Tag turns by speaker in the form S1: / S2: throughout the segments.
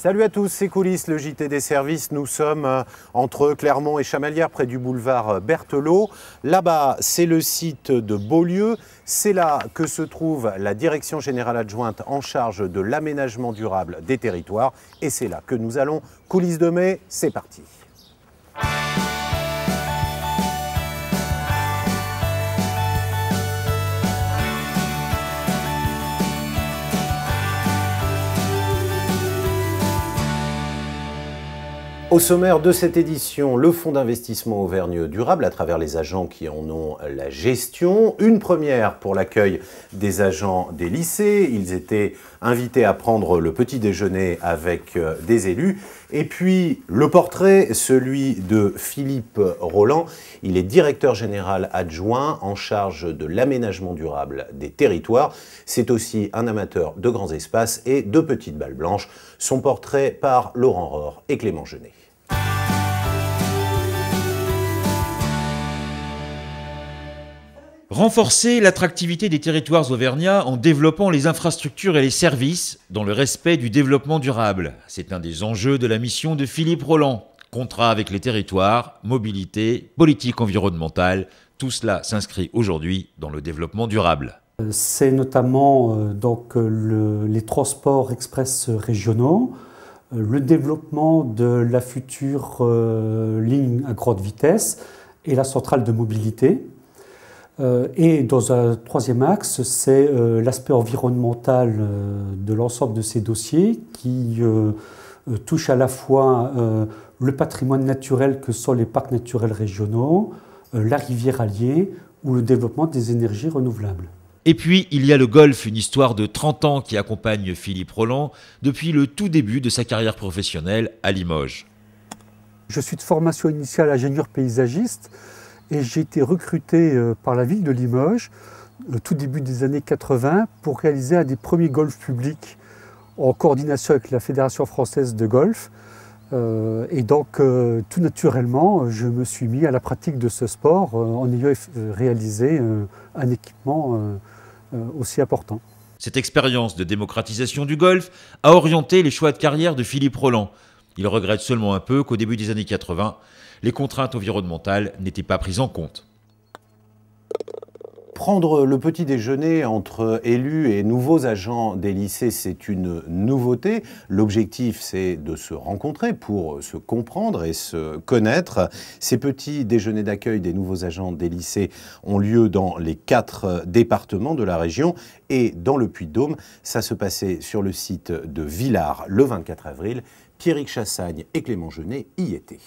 S1: Salut à tous, c'est Coulisses, le JT des services. Nous sommes entre Clermont et Chamalières, près du boulevard Berthelot. Là-bas, c'est le site de Beaulieu. C'est là que se trouve la direction générale adjointe en charge de l'aménagement durable des territoires. Et c'est là que nous allons. Coulisses de mai, c'est parti. Au sommaire de cette édition, le Fonds d'investissement Auvergne Durable à travers les agents qui en ont la gestion. Une première pour l'accueil des agents des lycées. Ils étaient invités à prendre le petit déjeuner avec des élus. Et puis le portrait, celui de Philippe Roland. Il est directeur général adjoint en charge de l'aménagement durable des territoires. C'est aussi un amateur de grands espaces et de petites balles blanches. Son portrait par Laurent Rohr et Clément Genet.
S2: Renforcer l'attractivité des territoires auvergnats en développant les infrastructures et les services dans le respect du développement durable. C'est un des enjeux de la mission de Philippe Roland. Contrat avec les territoires, mobilité, politique environnementale, tout cela s'inscrit aujourd'hui dans le développement durable.
S3: C'est notamment les transports express régionaux, le développement de la future ligne à grande vitesse et la centrale de mobilité. Et dans un troisième axe, c'est l'aspect environnemental de l'ensemble de ces dossiers qui touche à la fois le patrimoine naturel que sont les parcs naturels régionaux, la rivière Allier ou le développement des énergies renouvelables.
S2: Et puis, il y a le golf, une histoire de 30 ans qui accompagne Philippe Roland depuis le tout début de sa carrière professionnelle à Limoges.
S3: Je suis de formation initiale ingénieur paysagiste et j'ai été recruté par la ville de Limoges au tout début des années 80 pour réaliser un des premiers golfs publics en coordination avec la Fédération française de golf. Et donc, tout naturellement, je me suis mis à la pratique de ce sport en ayant réalisé un équipement aussi important.
S2: Cette expérience de démocratisation du golf a orienté les choix de carrière de Philippe Roland. Il regrette seulement un peu qu'au début des années 80, les contraintes environnementales n'étaient pas prises en compte.
S1: Prendre le petit déjeuner entre élus et nouveaux agents des lycées, c'est une nouveauté. L'objectif, c'est de se rencontrer pour se comprendre et se connaître. Ces petits déjeuners d'accueil des nouveaux agents des lycées ont lieu dans les 4 départements de la région et dans le Puy-de-Dôme. Ça se passait sur le site de Villars le 24 avril. Pierrick Chassagne et Clément Genet y étaient.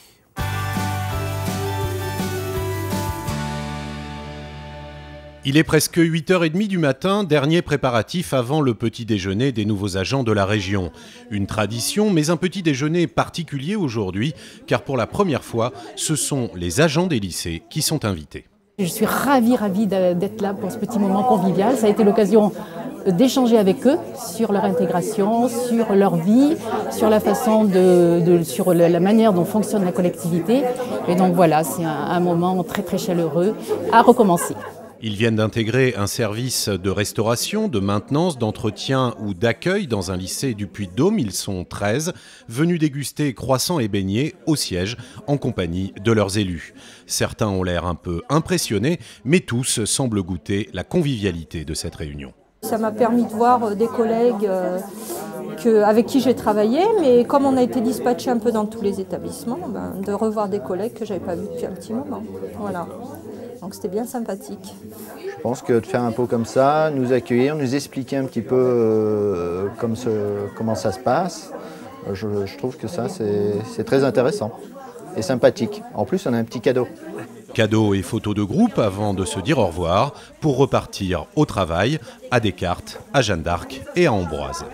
S1: Il est presque 8h30 du matin, dernier préparatif avant le petit déjeuner des nouveaux agents de la région. Une tradition, mais un petit déjeuner particulier aujourd'hui, car pour la première fois, ce sont les agents des lycées qui sont invités.
S4: Je suis ravie d'être là pour ce petit moment convivial. Ça a été l'occasion d'échanger avec eux sur leur intégration, sur leur vie, sur la façon sur la manière dont fonctionne la collectivité. Et donc voilà, c'est un moment très très chaleureux à recommencer.
S1: Ils viennent d'intégrer un service de restauration, de maintenance, d'entretien ou d'accueil dans un lycée du Puy-de-Dôme. Ils sont 13, venus déguster croissants et beignets au siège en compagnie de leurs élus. Certains ont l'air un peu impressionnés, mais tous semblent goûter la convivialité de cette réunion.
S5: Ça m'a permis de voir des collègues avec qui j'ai travaillé, mais comme on a été dispatchés un peu dans tous les établissements, de revoir des collègues que je n'avais pas vus depuis un petit moment. Voilà. Donc c'était bien sympathique.
S6: Je pense que de faire un pot comme ça, nous accueillir, nous expliquer un petit peu comment ça se passe, je trouve que ça c'est très intéressant et sympathique. En plus on a un petit cadeau.
S1: Cadeaux et photos de groupe avant de se dire au revoir pour repartir au travail, à Descartes, à Jeanne d'Arc et à Ambroise.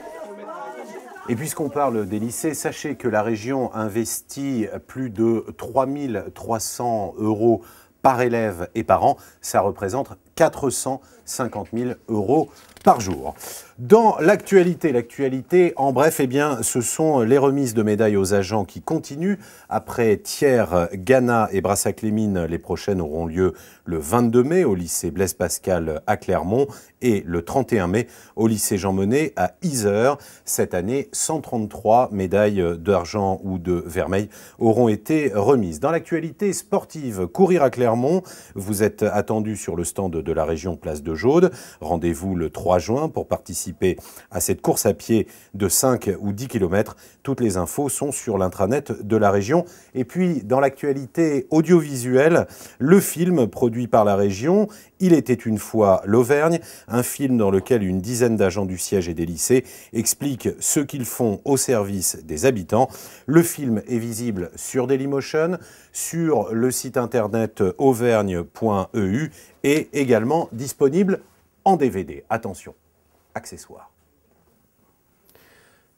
S1: Et puisqu'on parle des lycées, sachez que la région investit plus de 3 300 € par élève et par an. Ça représente 450 000 € par jour. Dans l'actualité en bref, eh bien, ce sont les remises de médailles aux agents qui continuent. Après Thiers, Ghana et Brassac-les-Mines, les prochaines auront lieu le 22 mai au lycée Blaise Pascal à Clermont et le 31 mai au lycée Jean Monnet à Yzeure. Cette année, 133 médailles d'argent ou de vermeil auront été remises. Dans l'actualité sportive, courir à Clermont, vous êtes attendu sur le stand de la région Place de Jaude. Rendez-vous le 3 juin pour participer à cette course à pied de 5 ou 10 km. Toutes les infos sont sur l'intranet de la région. Et puis, dans l'actualité audiovisuelle, le film produit par la région, Il était une fois l'Auvergne, un film dans lequel une dizaine d'agents du siège et des lycées expliquent ce qu'ils font au service des habitants. Le film est visible sur Dailymotion, sur le site internet auvergne.eu et également disponible en DVD. Attention, accessoires.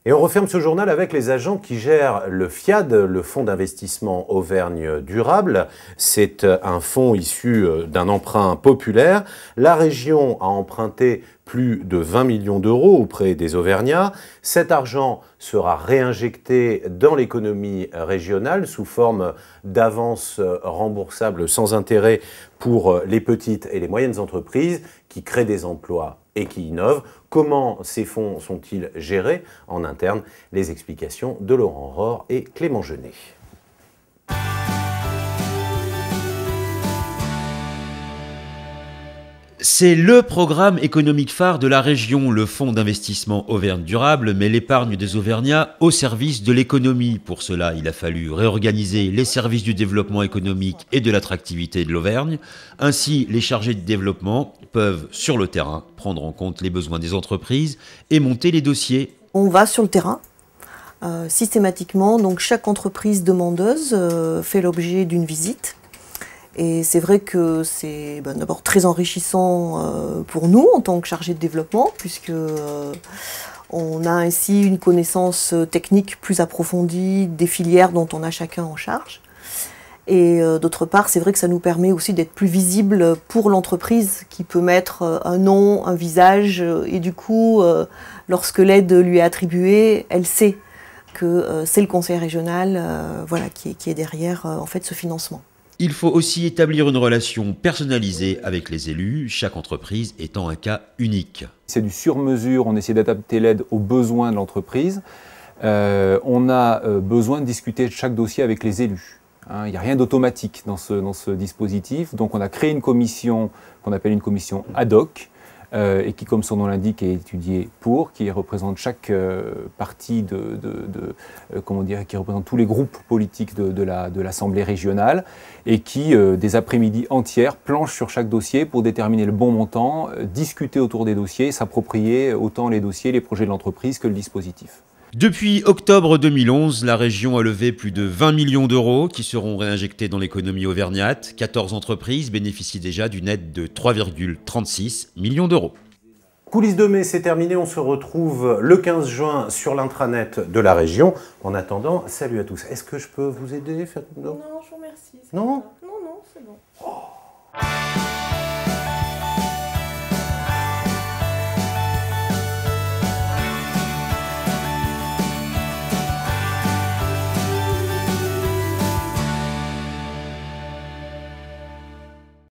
S1: Et on referme ce journal avec les agents qui gèrent le FIAD, le Fonds d'investissement Auvergne Durable. C'est un fonds issu d'un emprunt populaire. La région a emprunté plus de 20 millions d'euros auprès des Auvergnats. Cet argent sera réinjecté dans l'économie régionale sous forme d'avances remboursables sans intérêt pour les petites et les moyennes entreprises qui créent des emplois et qui innovent. Comment ces fonds sont-ils gérés en interne? Les explications de Laurent Rohr et Clément Genet.
S2: C'est le programme économique phare de la région. Le Fonds d'investissement Auvergne Durable met l'épargne des Auvergnats au service de l'économie. Pour cela, il a fallu réorganiser les services du développement économique et de l'attractivité de l'Auvergne. Ainsi, les chargés de développement peuvent, sur le terrain, prendre en compte les besoins des entreprises et monter les dossiers.
S7: On va sur le terrain, systématiquement. Donc chaque entreprise demandeuse fait l'objet d'une visite. Et c'est vrai que c'est d'abord très enrichissant pour nous en tant que chargés de développement, puisque on a ainsi une connaissance technique plus approfondie des filières dont on a chacun en charge. Et d'autre part, c'est vrai que ça nous permet aussi d'être plus visible pour l'entreprise qui peut mettre un nom, un visage, et du coup, lorsque l'aide lui est attribuée, elle sait que c'est le conseil régional qui est derrière en fait ce financement.
S2: Il faut aussi établir une relation personnalisée avec les élus, chaque entreprise étant un cas unique.
S8: C'est du sur-mesure, on essaie d'adapter l'aide aux besoins de l'entreprise. On a besoin de discuter de chaque dossier avec les élus. Il n'y a rien d'automatique dans ce dispositif. Donc on a créé une commission qu'on appelle une commission ad hoc, et qui, comme son nom l'indique, est étudiée qui représente chaque partie qui représente tous les groupes politiques de l'Assemblée régionale, et qui, des après-midi entières, planche sur chaque dossier pour déterminer le bon montant, discuter autour des dossiers, s'approprier autant les dossiers, les projets de l'entreprise que le dispositif.
S2: Depuis octobre 2011, la région a levé plus de 20 millions d'euros qui seront réinjectés dans l'économie auvergnate. 14 entreprises bénéficient déjà d'une aide de 3,36 millions d'euros.
S1: Coulisses de mai, c'est terminé. On se retrouve le 15 juin sur l'intranet de la région. En attendant, salut à tous. Est-ce que je peux vous aider?
S9: Non, je vous remercie.
S1: Non ?
S9: Non, c'est bon. Oh.